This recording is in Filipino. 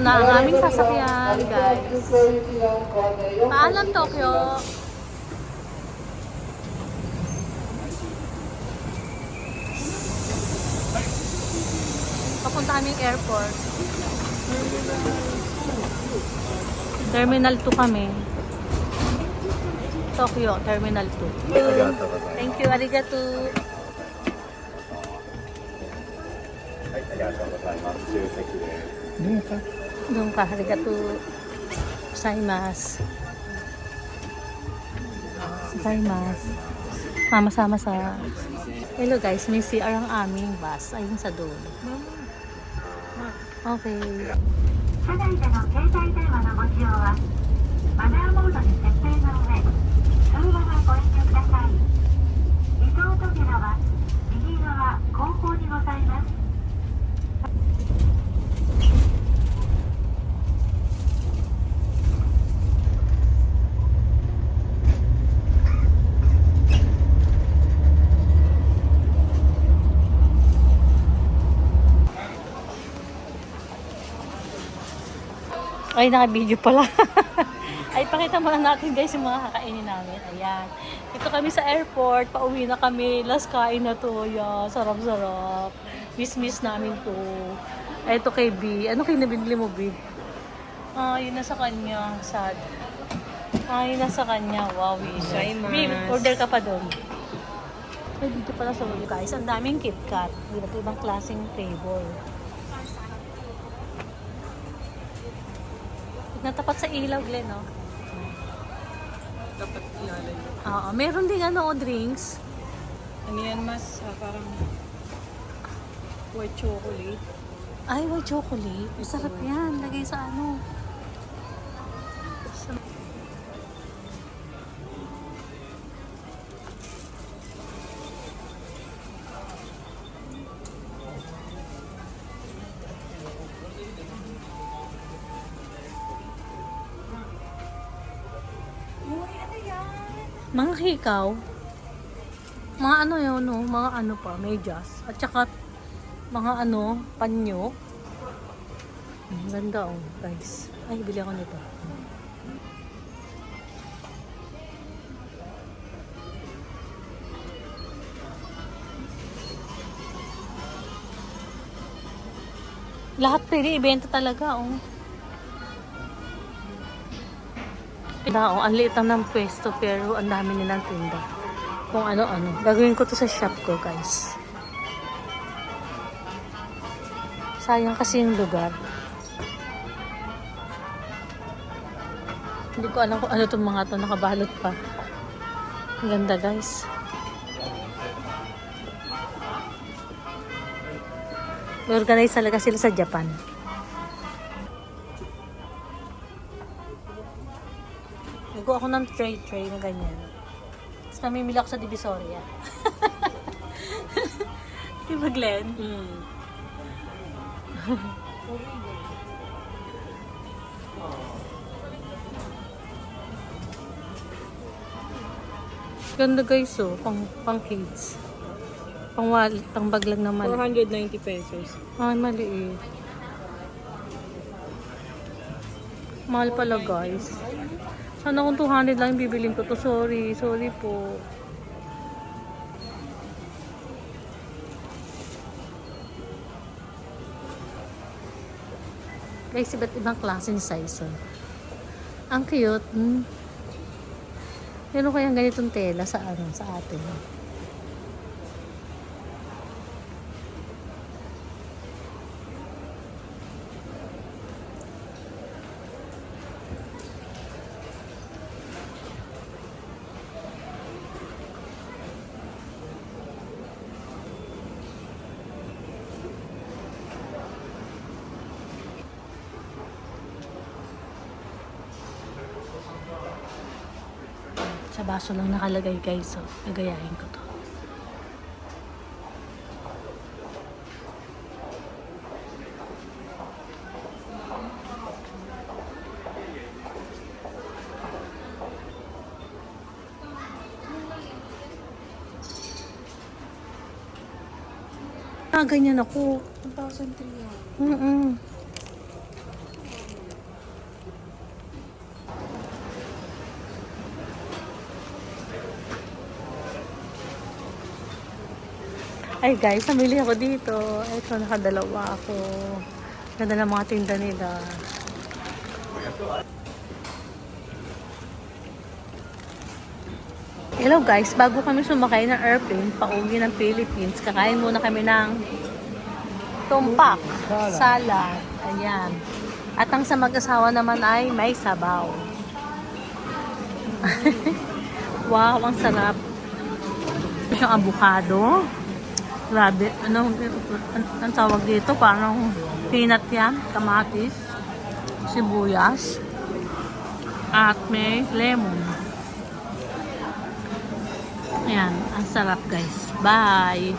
na ang aming sasakyan, guys. Paalam, Tokyo. Papunta kaming airport. Terminal 2 kami. Tokyo, Terminal 2. Thank you, arigato. Doon ka, arigato. Gozaimasu. Gozaimasu. Sama-sama sa... Hello guys, may CR ang aming bus. Ayun sa doon. Okay. 車内での携帯電話のご使用はマナーモードに設定の上通話はご遠慮ください。移動扉は右側後方にございます。 Ay, naka-video pala. Ay, pakita muna natin guys yung mga kakainin namin. Ayan. Ito kami sa airport. Pauwi na kami. Last kain na to. Ayan. Sarap-sarap. Miss namin to. Ay, ito kay B. Ano kayo nabinili mo, B? Ah, yun na sa kanya. Sad. Ah, yun na sa kanya. Wow, yun. B, order ka pa doon. Ay, dito pala sa ulo guys. Ang daming KitKat. Iba't ibang klaseng flavor. Natapat sa ilaw, Glenn, no? Dapat ilalay. Oo, meron din drinks. Ano yan, mas? Parang white chocolate. Ay, white chocolate. Masarap yan. Lagay sa ano. Mga hikaw. Mga ano yun, no? Mga ano pa, medyas. At saka, mga ano, panyo. Ganda, oh, guys. Ay, bili ako nito. Lahat pwede ibenta talaga, oh. Ang liit lang ng pwesto pero ang dami nilang tinda. Kung ano-ano. Gagawin ko to sa shop ko, guys. Sayang kasi yung lugar. Hindi ko alam kung ano itong mga to. Nakabalot pa. Ang ganda, guys. Organize talaga sila sa Japan. Nagawa ako ng tray na ganyan. Tapos mamimili ako sa Divisoria. Diba, Glenn? Ganda guys, oh. Pang kids. Pang wallet, pang bag lang na maliit. 490 pesos. Ay, maliit. Mahal pala, guys. Sana kung 200 lang yung bibilin ko to. Sorry po. Guys, iba't ibang klaseng size. Ang cute. Meron kayang ganitong tela sa atin. Sa baso lang nakalagay guys, so gagayahin ko to. Ganyan ako. 1,300. Ay guys, namili ako dito. Ito, nakadalawa ako. Ganda ng mga tinda nila. Hello guys, bago kami sumakay ng airplane, pauwi ng Philippines, kakain muna kami ng tumpak, salad. Ayan. At ang sa mag-asawa naman ay may sabaw. Wow, ang sarap. Ito yung avocado. Grabe, ang tawag dito? Parang peanut yan, kamatis, sibuyas, at may lemon. Ayan, ang sarap guys. Bye!